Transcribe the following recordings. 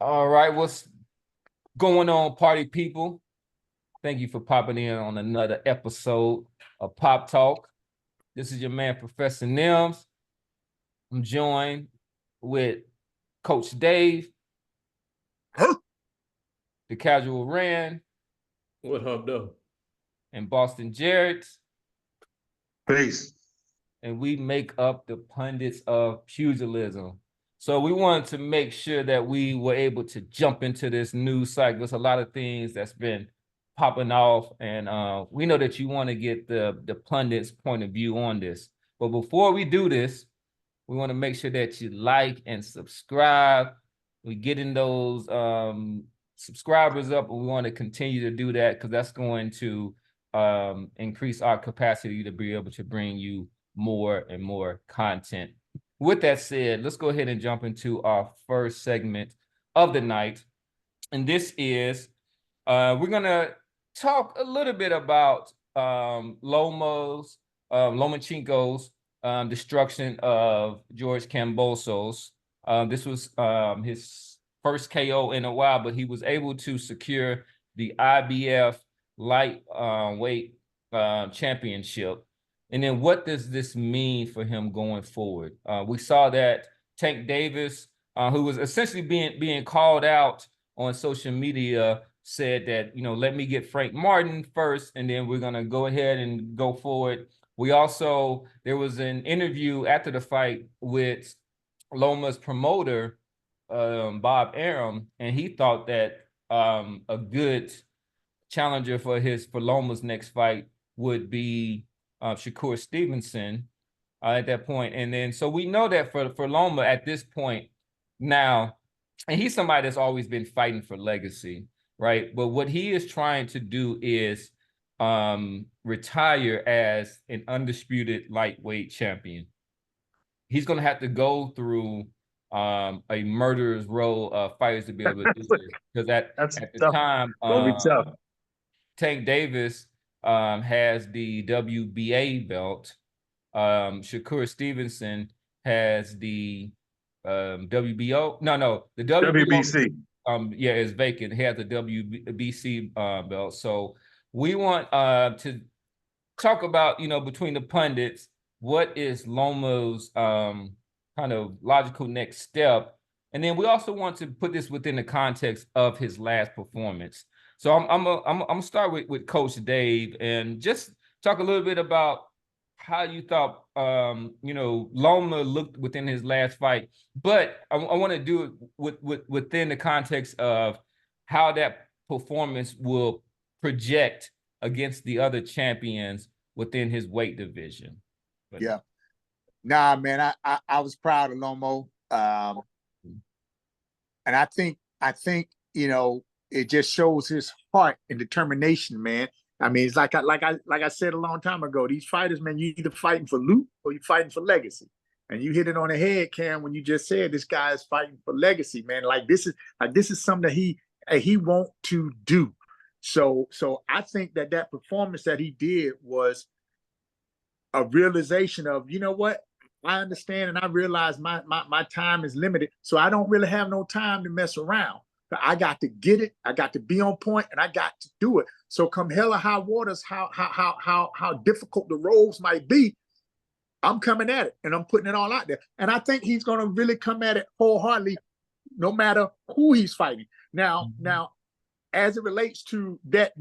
All right, what's going on, party people? Thank you for popping in on another episode of Pop Talk. This is your man, Professor Nims. I'm joined with Coach Dave, Huh? the Casual Rand, What up, though? and Boston Jarrett, Peace. and we make up the Pundits of Pugilism. So we wanted to make sure that we were able to jump into this news cycle. There's a lot of things that's been popping off, and we know that you want to get the pundits' point of view on this. But before we do this, we want to make sure that you like and subscribe. We getting those subscribers up, and we want to continue to do that because that's going to increase our capacity to be able to bring you more and more content. With that said, let's go ahead and jump into our first segment of the night. And this is, we're going to talk a little bit about Lomachenko's destruction of George Kambosos. This was his first KO in a while, but he was able to secure the IBF lightweight championship. And then what does this mean for him going forward? We saw that Tank Davis, who was essentially being called out on social media, said that, let me get Frank Martin first, and then we're going to go ahead and go forward. There was an interview after the fight with Loma's promoter, Bob Arum, and he thought that a good challenger for Loma's next fight would be Shakur Stevenson at that point. And then, so we know that for Loma at this point now, and he's somebody that's always been fighting for legacy, right? But what he is trying to do is retire as an undisputed lightweight champion. He's going to have to go through a murderer's row of fighters to be able to do this. Because at the time, Tank Davis has the WBA belt. Shakur Stevenson has the WBO. No, the WBC. Is vacant. He has the WBC belt. So we want to talk about, between the pundits, what is Loma's kind of logical next step, and then we also want to put this within the context of his last performance. So I'm gonna start with Coach Dave and just talk a little bit about how you thought Loma looked within his last fight, but I want to do it within the context of how that performance will project against the other champions within his weight division. Yeah. Nah, man, I was proud of Lomo. And I think, it just shows his heart and determination, man. I mean, it's like I said a long time ago, these fighters, man, you either fighting for loot or you're fighting for legacy. And you hit it on the head, Cam, when you just said this guy is fighting for legacy, man. This is something that he want to do. So I think that performance that he did was a realization of, you know what? I understand and I realize my time is limited. So I don't really have no time to mess around. I got to get it. I got to be on point, and I got to do it. So come hell or high waters, how difficult the roles might be, I'm coming at it and I'm putting it all out there. And I think he's going to really come at it wholeheartedly, no matter who he's fighting. Now, as it relates to that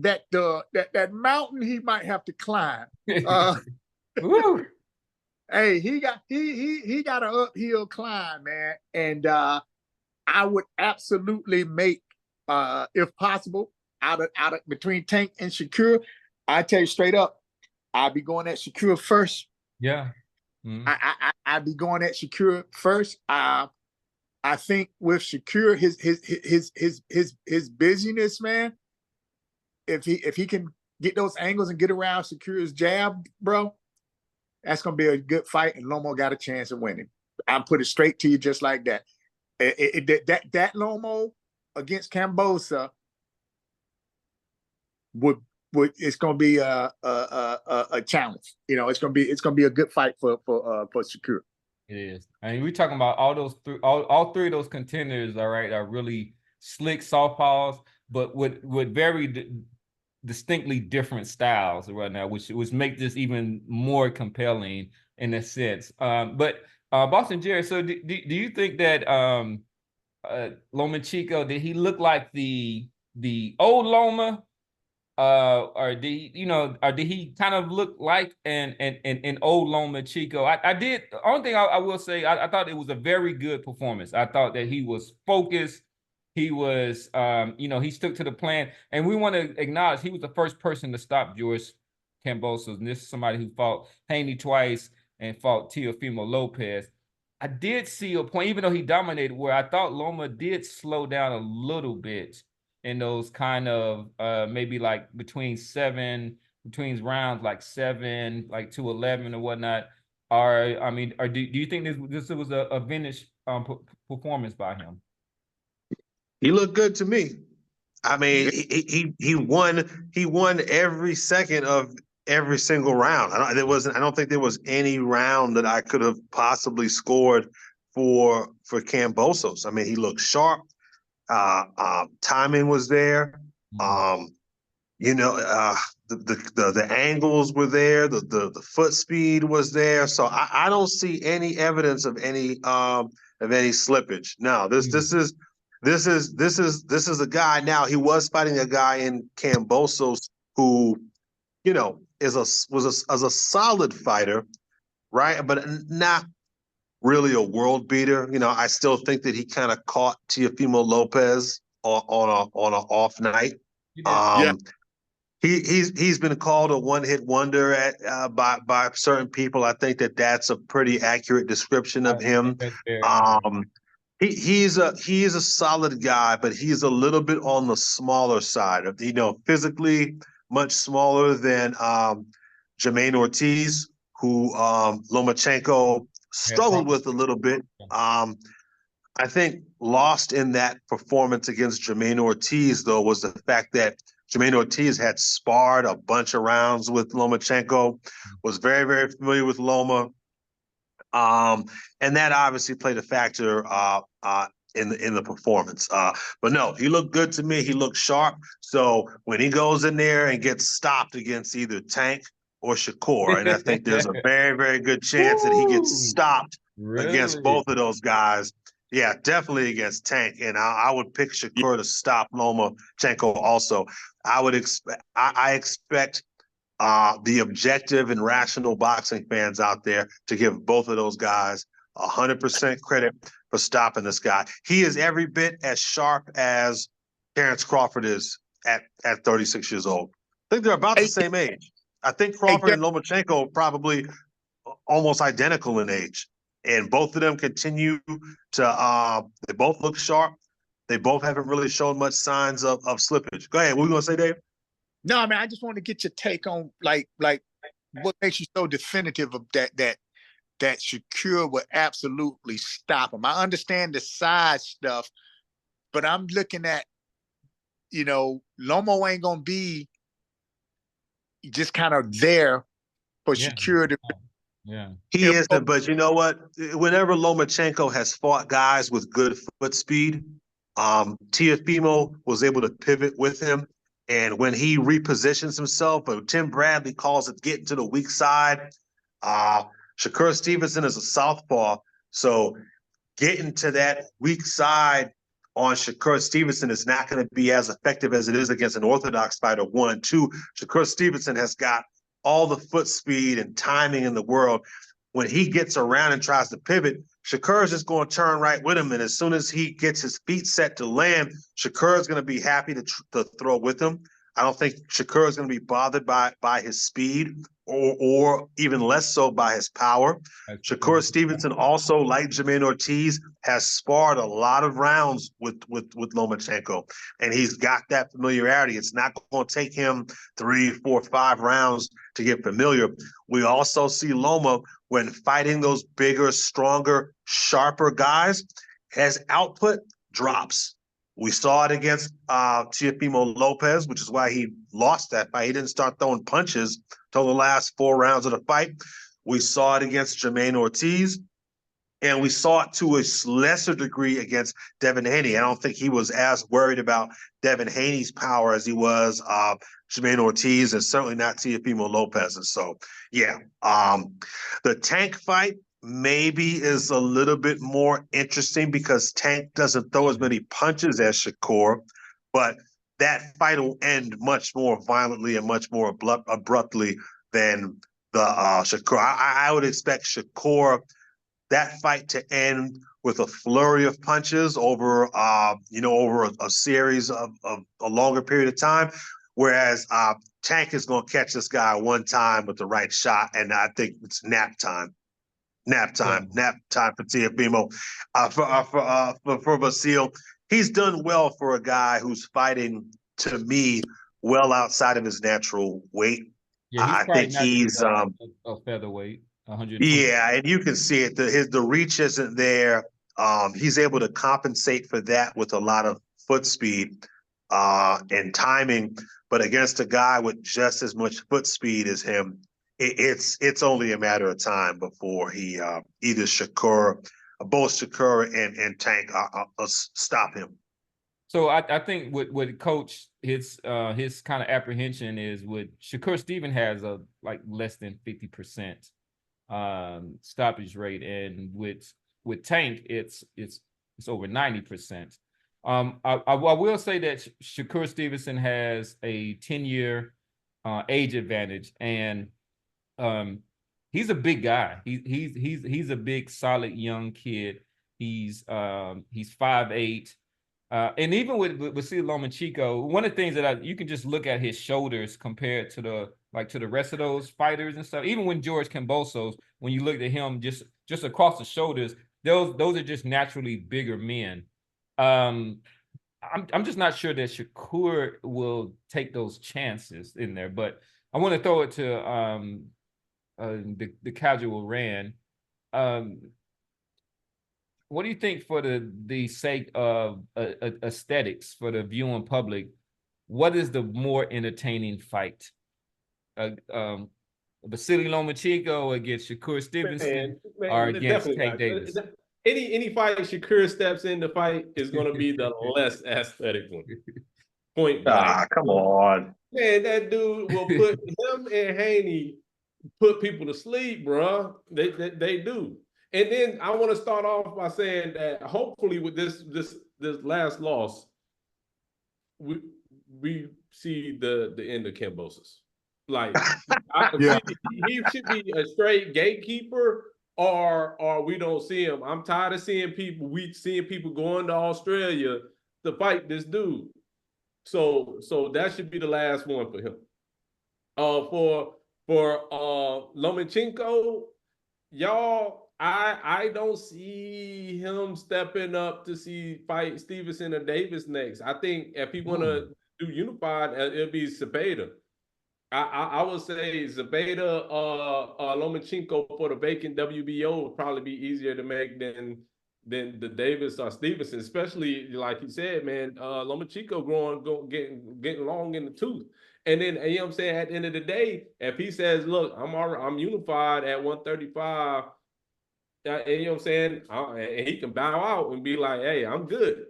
mountain he might have to climb. Hey, he got an uphill climb, man, and I would absolutely make, if possible, out of between Tank and Shakur. I tell you straight up, I'd be going at Shakur first. Yeah, I'd be going at Shakur first. I think with Shakur, his busyness, man. If he can get those angles and get around Shakur's jab, bro, that's gonna be a good fight, and Lomo got a chance of winning. I'll put it straight to you just like that. That Lomo against Kambosos it's gonna be a challenge. It's gonna be a good fight for Shakur. It is. I mean, we're talking about all three of those contenders, all right, are really slick southpaws, but with very distinctly different styles right now, which make this even more compelling in a sense. But Boston Jerry, so do you think that Lomachenko, did he look like the old Loma? Or did he, or did he kind of look like an old Lomachenko? I did. The only thing I will say, I thought it was a very good performance. I thought that he was focused. He was, he stuck to the plan, and we want to acknowledge he was the first person to stop George Kambosos, and this is somebody who fought Haney twice and fought Teofimo Lopez. I did see a point, even though he dominated, where I thought Loma did slow down a little bit in those kind of maybe like between rounds like 7 like to 11 or whatnot. Do you think this was a vintage performance by him? He looked good to me. I mean, he won every second of every single round. I don't think there was any round that I could have possibly scored for Kambosos. I mean, he looked sharp. Timing was there. The angles were there. The foot speed was there. So I don't see any evidence of any slippage. No, this is a guy. Now, he was fighting a guy in Kambosos who, was a solid fighter, right? But not really a world beater. I still think that he kind of caught Teofimo Lopez on an off night. He's been called a one-hit wonder by certain people. I think that's a pretty accurate description of him. He's a solid guy, but he's a little bit on the smaller side of, physically much smaller than Jermaine Ortiz, who Lomachenko struggled with a little bit. I think lost in that performance against Jermaine Ortiz, though, was the fact that Jermaine Ortiz had sparred a bunch of rounds with Lomachenko, was very, very familiar with Loma. And that obviously played a factor in the performance. But no, he looked good to me. He looked sharp. So when he goes in there and gets stopped against either Tank or Shakur, and I think there's a very, very good chance that he gets stopped against both of those guys. Yeah, definitely against Tank, and I would pick Shakur to stop Lomachenko also. I expect the objective and rational boxing fans out there to give both of those guys 100% credit for stopping this guy. He is every bit as sharp as Terrence Crawford is at 36 years old. I think they're about the same age. I think Crawford and Lomachenko are probably almost identical in age. And both of them continue to they both look sharp. They both haven't really shown much signs of slippage. Go ahead. What were you gonna say, Dave? No, I mean, I just want to get your take on like what makes you so definitive of that Shakur would absolutely stop him. I understand the size stuff, but I'm looking at, Loma ain't gonna be just kind of there for Shakur to. Yeah, he isn't. But you know what? Whenever Lomachenko has fought guys with good foot speed, Teofimo was able to pivot with him. And when he repositions himself, Tim Bradley calls it getting to the weak side. Shakur Stevenson is a southpaw, so getting to that weak side on Shakur Stevenson is not going to be as effective as it is against an orthodox fighter. 1, 2, Shakur Stevenson has got all the foot speed and timing in the world. When he gets around and tries to pivot, Shakur is just going to turn right with him. And as soon as he gets his feet set to land, Shakur is going to be happy to throw with him. I don't think Shakur is going to be bothered by his speed or even less so by his power. Shakur Stevenson also, like Jermaine Ortiz, has sparred a lot of rounds with Lomachenko, and he's got that familiarity. It's not going to take him 3, 4, 5 rounds to get familiar. We also see Loma, when fighting those bigger, stronger, sharper guys, his output drops. We saw it against Teofimo Lopez, which is why he lost that fight. He didn't start throwing punches till the last 4 rounds of the fight. We saw it against Jermaine Ortiz. And we saw it to a lesser degree against Devin Haney. I don't think he was as worried about Devin Haney's power as he was Jermaine Ortiz, and certainly not Teofimo Lopez. And so, yeah, the Tank fight maybe is a little bit more interesting because Tank doesn't throw as many punches as Shakur, but that fight will end much more violently and much more abruptly than the Shakur. I would expect Shakur, that fight to end with a flurry of punches over, over a series of a longer period of time. Whereas Tank is going to catch this guy one time with the right shot, and I think it's nap time. Nap time for Teofimo. For Basile, he's done well for a guy who's fighting, to me, well outside of his natural weight. Yeah, I think he's a featherweight, 120. Yeah, and you can see it. The reach isn't there. He's able to compensate for that with a lot of foot speed and timing. But against a guy with just as much foot speed as him, it's only a matter of time before he either both Shakur and Tank stop him. So I think with Coach, his kind of apprehension is with Shakur Stevenson has a less than 50% stoppage rate, and with Tank it's over 90%. I will say that Shakur Stevenson has a 10-year age advantage, and he's a big guy. He's a big, solid young kid. He's 5'8". And even with Lomachenko, one of the things that you can just look at his shoulders compared to the rest of those fighters and stuff. Even when George Kambosos, when you look at him just across the shoulders, those are just naturally bigger men. I'm just not sure that Shakur will take those chances in there. But I want to throw it to the casual Rand. What do you think, for the sake of aesthetics for the viewing public, what is the more entertaining fight? Vasily Lomachenko against Shakur Stevenson, or against Tank Davis? Any fight Shakur steps in the fight is going to be the less aesthetic one. Point blank. Come on. Man, that dude will put him and Haney put people to sleep, bro. They do. And then I want to start off by saying that hopefully with this last loss, we see the end of Kambosos. He should be a straight gatekeeper, or we don't see him. I'm tired of seeing people going to Australia to fight this dude. So that should be the last one for him. For Lomachenko, y'all, I don't see him stepping up to fight Stevenson or Davis next. I think if he want to do unified, it'll be Zepeda. I would say Zepeda, Lomachenko for the vacant WBO would probably be easier to make than the Davis or Stevenson, especially like you said, man. Lomachenko getting long in the tooth. And then, you know what I'm saying, at the end of the day, if he says, look, I'm unified at 135, you know what I'm saying, and he can bow out and be like, hey, I'm good.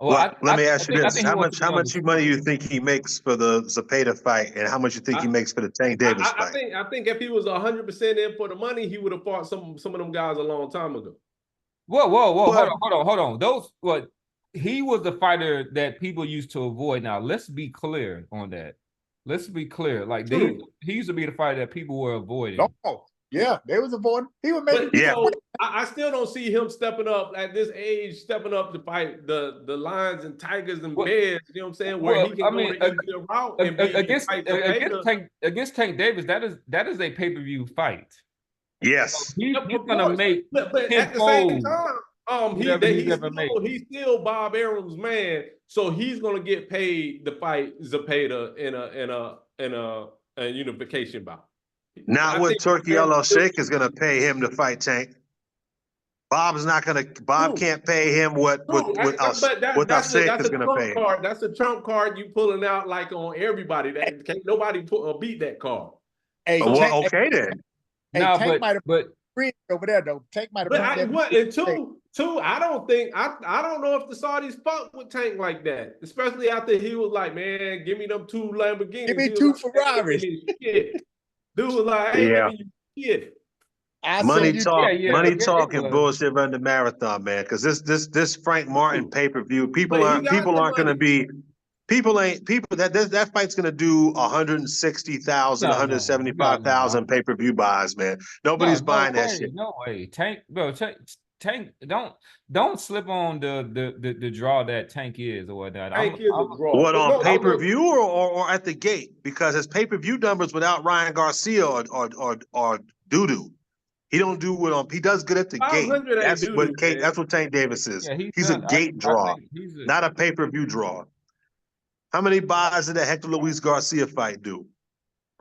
Well, let me ask you this. How much money you think he makes for the Zepeda fight, and how much you think he makes for the Tank Davis fight? I think if he was 100% in for the money, he would have fought some of them guys a long time ago. Whoa, hold on. He was the fighter that people used to avoid. Now, let's be clear on that. Let's be clear. He used to be the fighter that people were avoiding. Oh, yeah, they was avoiding. He was making. Yeah. I still don't see him stepping up at this age, stepping up to fight the lions and tigers and bears. You know what I'm saying? Where he can go the route and against Tank Davis. That is a pay-per-view fight. Yes, he's gonna make. But at the same time, he's still Bob Arum's man, so he's gonna get paid to fight Zepeda in a unification bout. Not what Turkey Al-Sheikh is going to pay him to fight Tank. Bob can't pay him what Al-Sheikh is going to pay him. That's a trump card you pulling out on everybody. That can't nobody beat that card. Hey, okay then. Tank might have fringe over there though. Tank might have But brought I that. what and two, I don't think I don't know if the Saudis fuck with Tank like that, especially after he was like, man, give me them 2 Lamborghinis. Give me He was 2 like, Ferraris. shit. Dude was like, I ain't Yeah. giving you shit. I Money said you talk, yeah, money it talk, and was. bullshit run the marathon, man. Because this Frank Martin pay per view, people But he aren't got the going to money. be. People ain't people that fight's gonna do 160,000, No, 175,000 pay-per-view buys, man. Nobody's buying that shit. No way. Tank, bro, Tank, don't slip on the draw that Tank is or whatnot. Tank is a draw. What But on no, pay-per-view or at the gate? Because his pay-per-view numbers without Ryan Garcia or doo-doo. He don't do what on he does good at the gate. 500 ain't doo-doo, man. That's what Tank Davis is. Yeah, He's a gate draw, not a pay-per-view draw. How many buys did the Hector Luis Garcia fight do?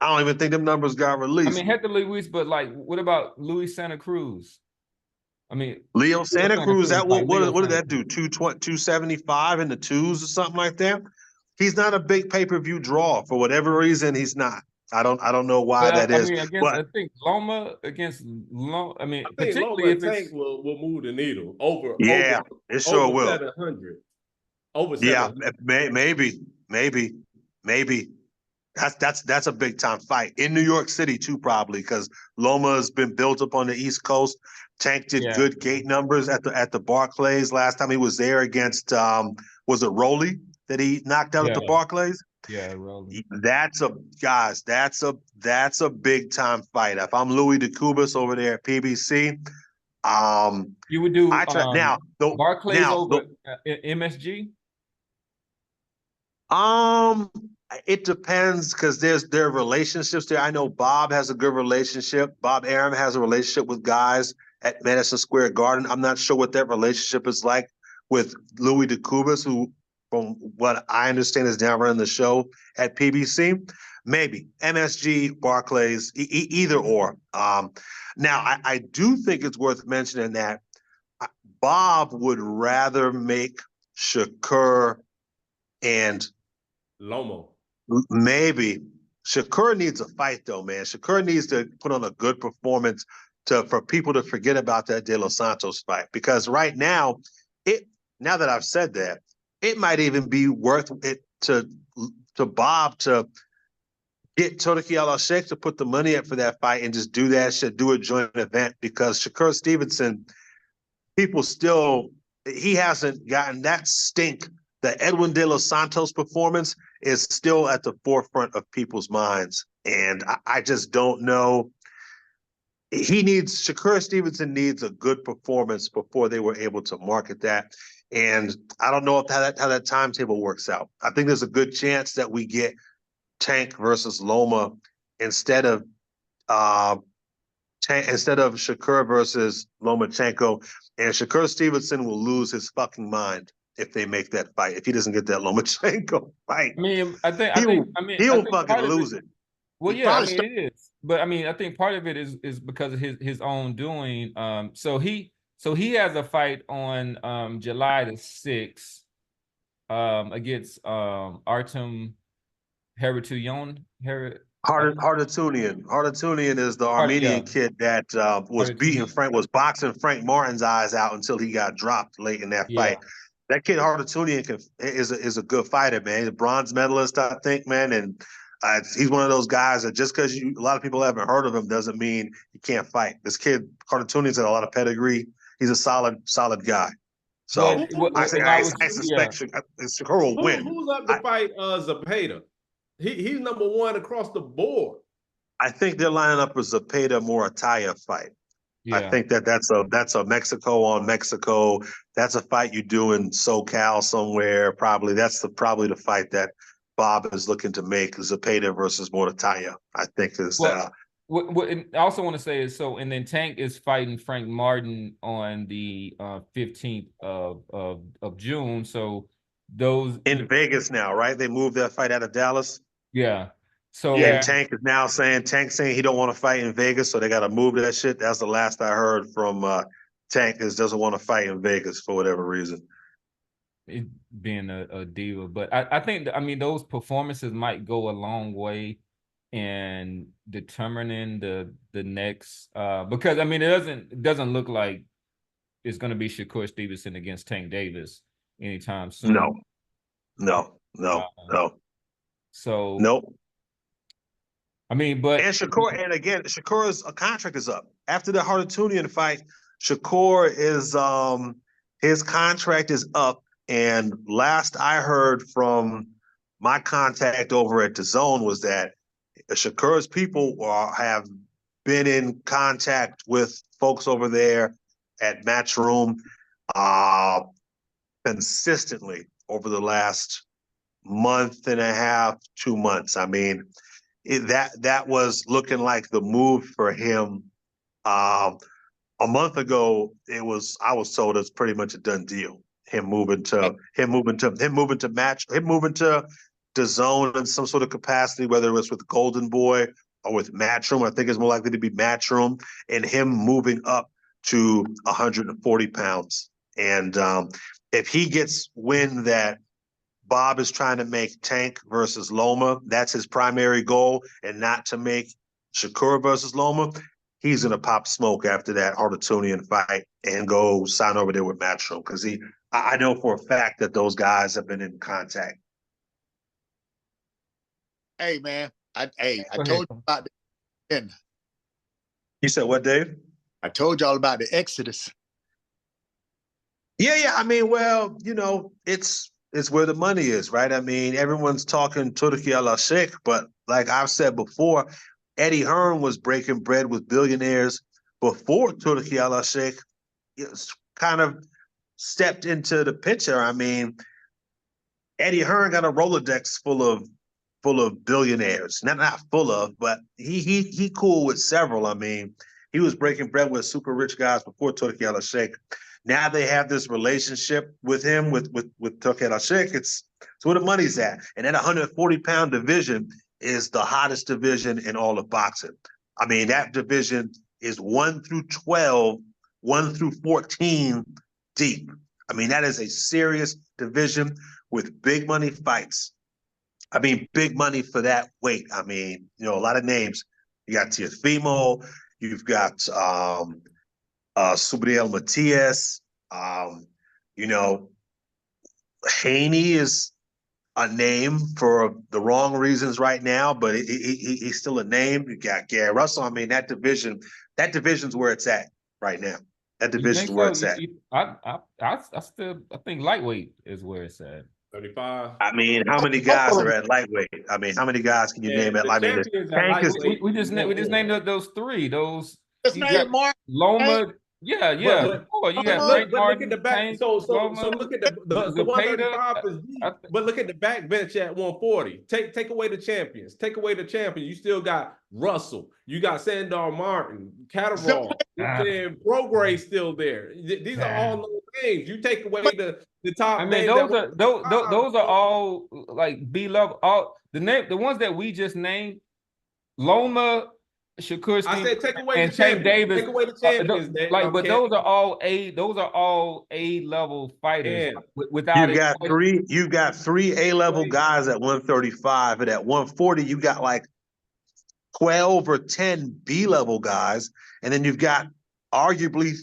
I don't even think them numbers got released. I mean, Hector Luis, but like, what about Luis Santa Cruz? I mean, Leo Santa Cruz, that like what did Santa that do? 275 in the twos or something like that? He's not a big pay-per-view draw for whatever reason. He's not. I don't know why that is. I mean, I think Loma against Loma. I mean, I think particularly Loma if it's Tank will move the needle over. Yeah, it sure over will. 700. Over Yeah, 700. maybe. That's a big time fight in New York City too, probably because Loma's been built up on the East Coast. Tank did good gate numbers at the Barclays last time he was there against was it Rowley that he knocked out at the Barclays? Yeah, Rowley. That's a big time fight. If I'm Louis DeCubas over there at PBC, you would do Barclays over MSG. It depends because there are relationships there. I know Bob has a good relationship. Bob Arum has a relationship with guys at Madison Square Garden. I'm not sure what that relationship is like with Louis DeCubas, who, from what I understand, is now running the show at PBC. Maybe MSG, Barclays, either or. Now, I do think it's worth mentioning that Bob would rather make Shakur and Loma. Maybe. Shakur needs a fight though, man. Shakur needs to put on a good performance for people to forget about that De Los Santos fight. Because right now, now that I've said that, it might even be worth it to Bob to get Turki Al-Sheikh to put the money up for that fight and just do that shit, do a joint event, because Shakur Stevenson, he hasn't gotten that stink. The Edwin De Los Santos performance is still at the forefront of people's minds. And I just don't know. Shakur Stevenson needs a good performance before they were able to market that. And I don't know how that timetable works out. I think there's a good chance that we get Tank versus Loma instead of Shakur versus Lomachenko. And Shakur Stevenson will lose his fucking mind if they make that fight. If he doesn't get that Lomachenko fight, I mean, he'll fucking lose it. Well, yeah, I mean it is, but I mean, I think part of it is because of his own doing. So he has a fight on July the 6th against Artem Harutyunyan. Hardatunian. Hardatunian is the Armenian kid that was boxing Frank Martin's eyes out until he got dropped late in that fight. That kid Hardatunian is a good fighter, man. He's a bronze medalist, I think, man, and he's one of those guys that just because a lot of people haven't heard of him doesn't mean he can't fight. This kid Hardatunian's got a lot of pedigree. He's a solid guy. So I suspect Shakur will win. Who's up to fight Zepeda? He's number 1 across the board. I think they're lining up a Zepeda Morataya fight. Yeah. I think that's a Mexico on Mexico. That's a fight you do in SoCal somewhere. Probably that's probably the fight that Bob is looking to make. Zepeda versus Morataya. I think is. What I also want to say is and then Tank is fighting Frank Martin on the 15th of June. So those in Vegas now, right? They moved that fight out of Dallas. Yeah. So Tank is now saying he don't want to fight in Vegas, so they got to move that shit. That's the last I heard from Tank doesn't want to fight in Vegas for whatever reason. Being a diva, but I think those performances might go a long way and determining the next because I mean it doesn't look like it's going to be Shakur Stevenson against Tank Davis anytime soon. No. So Nope. I mean, but and Shakur's contract is up after the Hartunian fight. Shakur is his contract is up, and last I heard from my contact over at DAZN was that Shakur's people have been in contact with folks over there at Matchroom consistently over the last month and a half, 2 months. I mean, that was looking like the move for him. A month ago, I was told it's pretty much a done deal. Him moving to DAZN in some sort of capacity, whether it was with Golden Boy or with Matchroom. I think it's more likely to be Matchroom, and him moving up to 140 pounds. And if he gets wind that Bob is trying to make Tank versus Loma, that's his primary goal, and not to make Shakur versus Loma, he's going to pop smoke after that Hartunian fight and go sign over there with Matchroom, because I know for a fact that those guys have been in contact. Hey, man, I told you about the. You said what, Dave? I told y'all about the Exodus. Yeah. I mean, well, it's where the money is, right? I mean, everyone's talking Turki al-Sheikh, but like I've said before, Eddie Hearn was breaking bread with billionaires before Turki al-Sheikh kind of stepped into the picture. I mean, Eddie Hearn got a Rolodex full of billionaires. Not full of, but he cool with several. I mean, he was breaking bread with super rich guys before Turki al-Sheikh. Now they have this relationship with him, with Turki al-Sheikh. It's where the money's at. And that 140-pound division is the hottest division in all of boxing. I mean, that division is 1 through 12, 1 through 14 deep. I mean, that is a serious division with big money fights. I mean, big money for that weight. I mean, a lot of names. You got Teofimo, you've got Subriel Matias. Haney is a name for the wrong reasons right now, but he's still a name. You got Gary Russell. I mean, that division's where it's at right now. That division's where it's at. I think lightweight is where it's at. 35. I mean, how many guys are at lightweight? I mean, how many guys can you name at lightweight? We just named those three. Those But Loma. Yeah. You got Frank look at the back. Tank, So Loma, look at the 135 is deep. But look at the back bench at 140. Take away the champions. You still got Russell. You got Sandor Martin, Catterall. Prograis still there. These are all those names. You take away the top. I mean, those are all like B level. All the ones that we just named, Loma, Shakur Stevenson, I said take away and the Tank champions. Davis. Take away the champions. But those are all A level fighters. Without you got three A level guys at 135, and at 140 you got like 12 or 10 B level guys, and then you've got arguably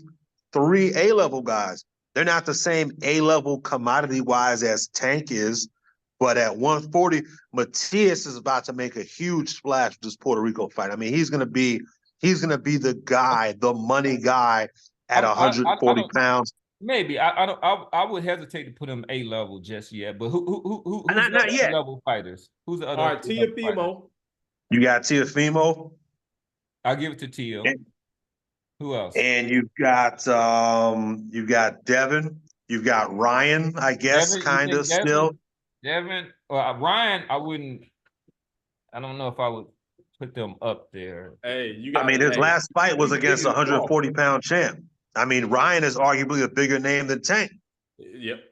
3 A level guys. They're not the same A level commodity wise as Tank is. But at 140, Matias is about to make a huge splash with this Puerto Rico fight. I mean, he's gonna be the guy, the money guy at 140 pounds. Maybe I would hesitate to put him A level just yet. But who's not yet level fighters? Who's the other? All right, Teofimo. You got Teofimo. I'll give it to Teo. Who else? And you've got Devin. You've got Ryan. I guess kind of still. Devin or Ryan, I don't know if I would put them up there. Hey, his last fight was against a 140-pound champ. I mean, Ryan is arguably a bigger name than Tank. Yep.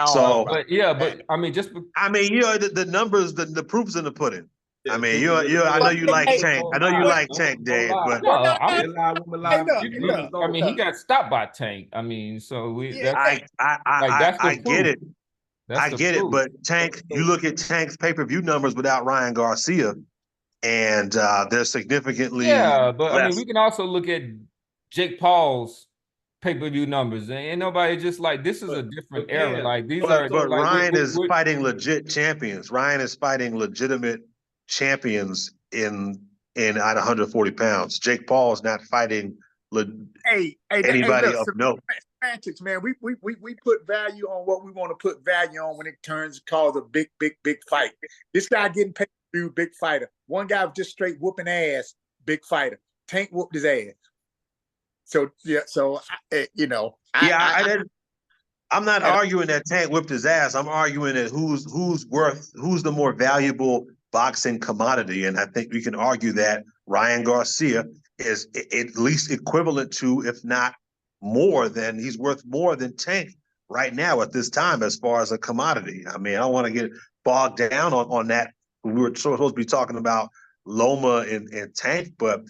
So, but I mean, the numbers, the proof's in the pudding. I mean, I know you like Tank. I know you like Tank, Dave. But I mean, he got stopped by Tank. I mean, so that's I get it. That's I the get it, proof. but Tank, you look at Tank's pay-per-view numbers without Ryan Garcia, and they're significantly Yeah, but I mean, less. we can also look at Jake Paul's pay-per-view numbers. And ain't nobody just like this is a different era. Cam, Like these are But like Ryan is fighting legit champions. Ryan is fighting legitimate champions in at 140 pounds. Jake Paul is not fighting Hey, anybody look, of note. semantics, man. We put value on what we want to put value on when it turns calls a big fight. This guy getting paid to do big fighter. One guy was just straight whooping ass, big fighter. Tank whooped his ass. So yeah, I'm not arguing that Tank whipped his ass. I'm arguing that who's the more valuable boxing commodity, and I think we can argue that Ryan Garcia is at least equivalent to, if not more than, he's worth more than Tank right now at this time as far as a commodity. I mean, I don't want to get bogged down on that. We were supposed to be talking about Loma and Tank, but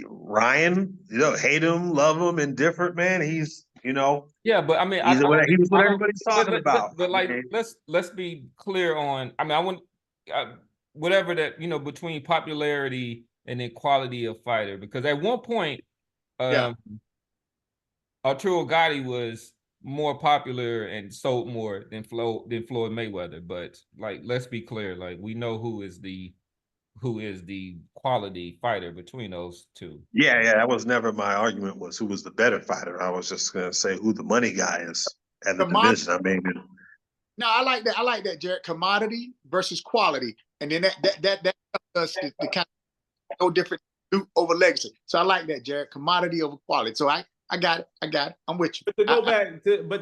Ryan, hate him, love him, indifferent, man. He's, yeah, but I mean, he was what everybody's talking about. But like, let's be clear on. I mean, I want whatever that between popularity and then quality of fighter, because at one point, Arturo Gatti was more popular and sold more than Floyd Mayweather. But like, let's be clear, like we know who is the quality fighter between those two. Yeah, that was never my argument, was who was the better fighter. I was just gonna say who the money guy is at the division. I mean, no, I like that, Jared. Commodity versus quality, and then that does the kind of no different over legacy. So I like that, Jared. Commodity over quality. So I got it. I'm with you. But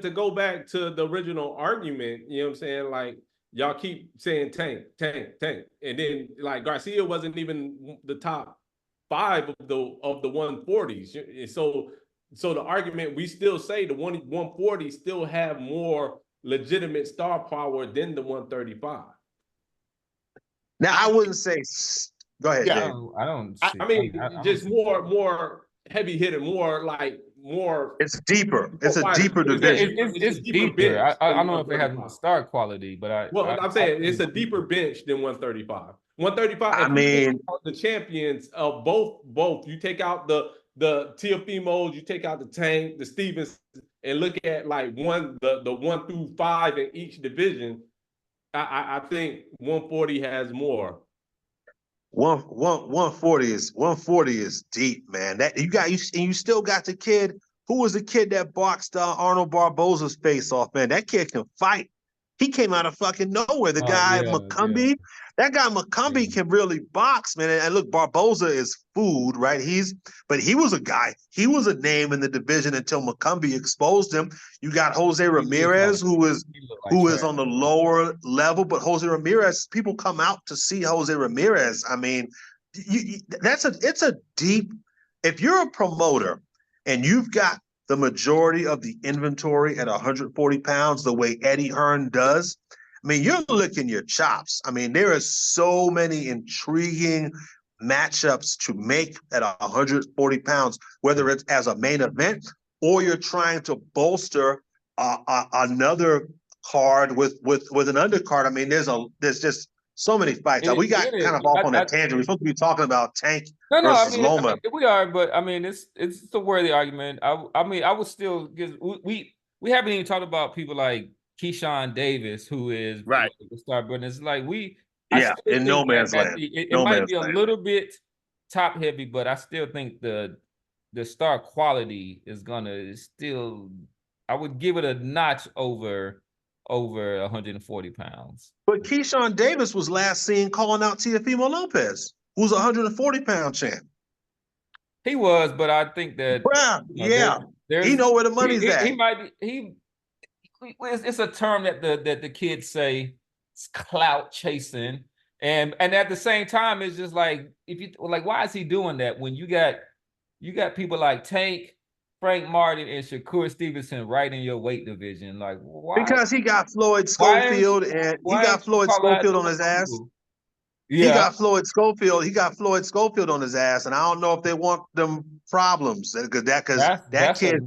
to go back to the original argument, you know what I'm saying? Like, y'all keep saying Tank. And then like Garcia wasn't even the top 5 of the 140s. So the argument, we still say the 140 still have more legitimate star power than the 135. Now I wouldn't say. Go ahead, Yeah, Dave. I don't. I mean, just more heavy hitter, more. It's deeper. It's a deeper division. It's deeper. I don't know if it has star quality, but I'm saying it's a deeper bench than 135. 135. I mean, the champions of both. You take out the Teofimos, you take out the Tank, the Stevens, and look at like the 1 through 5 in each division. I think 140 has more. 140 is deep, man. That you still got the kid. Who was the kid that boxed Arnold Barboza's face off, man? That kid can fight. He came out of fucking nowhere. The guy McCumbee, yeah. that guy McCumbee can really box, man. And look, Barboza is food, right? But he was a guy. He was a name in the division until McCumbee exposed him. You got Jose Ramirez, who is on the lower level, but Jose Ramirez, people come out to see Jose Ramirez. I mean, it's a deep. If you're a promoter and you've got the majority of the inventory at 140 pounds, the way Eddie Hearn does, I mean, you're licking your chops. I mean, there are so many intriguing matchups to make at 140 pounds, whether it's as a main event or you're trying to bolster another card with an undercard. I mean, there's just so many fights. We got kind of off on a tangent. We're supposed to be talking about Tank versus Loma. We are, but I mean, it's a worthy argument. I mean, I would still give. We haven't even talked about people like Keyshawn Davis, who is the star, but it's like in no man's land. It might be a little bit top heavy, but I still think the star quality is gonna still. I would give it a notch over 140 pounds. But Keyshawn Davis was last seen calling out Teofimo Lopez, who's a 100-pound champ. He was, but I think that he know where the money's at. He might be. It's a term that the kids say, it's clout chasing, and at the same time, it's just like, if you like, why is he doing that when you got people like Tank, Frank Martin, and Shakur Stevenson right in your weight division? Like, why? Because he got Floyd Schofield, and he got Floyd Schofield on his ass. Yeah. He got Floyd Schofield on his ass, and I don't know if they want them problems, because that kid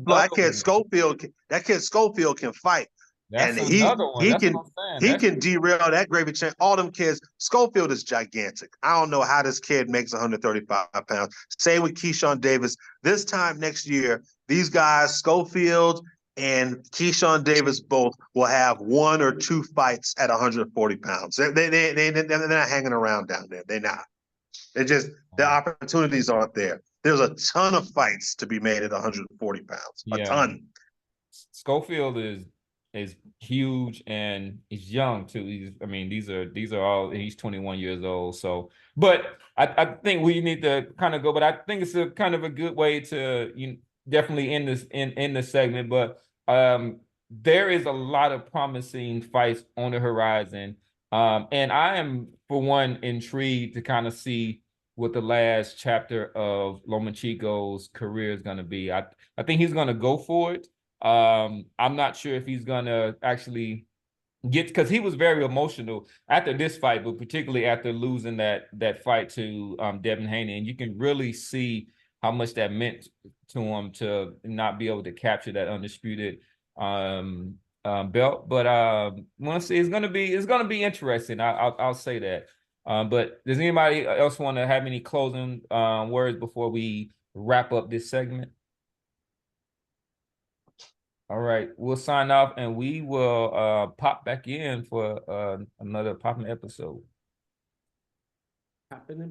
Schofield can fight. That's And another one. he That's can what I'm saying. he That's, can derail that gravy train. All them kids. Schofield is gigantic. I don't know how this kid makes 135 pounds. Same with Keyshawn Davis. This time next year, these guys, Schofield and Keyshawn Davis, both will have 1 or 2 fights at 140 pounds. They're not hanging around down there. They're not. They just the opportunities aren't there. There's a ton of fights to be made at 140 pounds. A Yeah. ton. Schofield is huge and he's young too. I mean, these are all, he's 21 years old. So, but I think we need to kind of go, but I think it's a kind of a good way to definitely end this in the segment. But there is a lot of promising fights on the horizon. And I am, for one, intrigued to kind of see what the last chapter of Lomachenko's career is going to be. I think he's going to go for it. I'm not sure if he's gonna actually get, because he was very emotional after this fight, but particularly after losing that fight to Devin Haney, and you can really see how much that meant to him to not be able to capture that undisputed belt. But we'll see. It's gonna be interesting. I'll say that. But does anybody else want to have any closing words before we wrap up this segment? All right, we'll sign off and we will pop back in for another popping episode. Happening.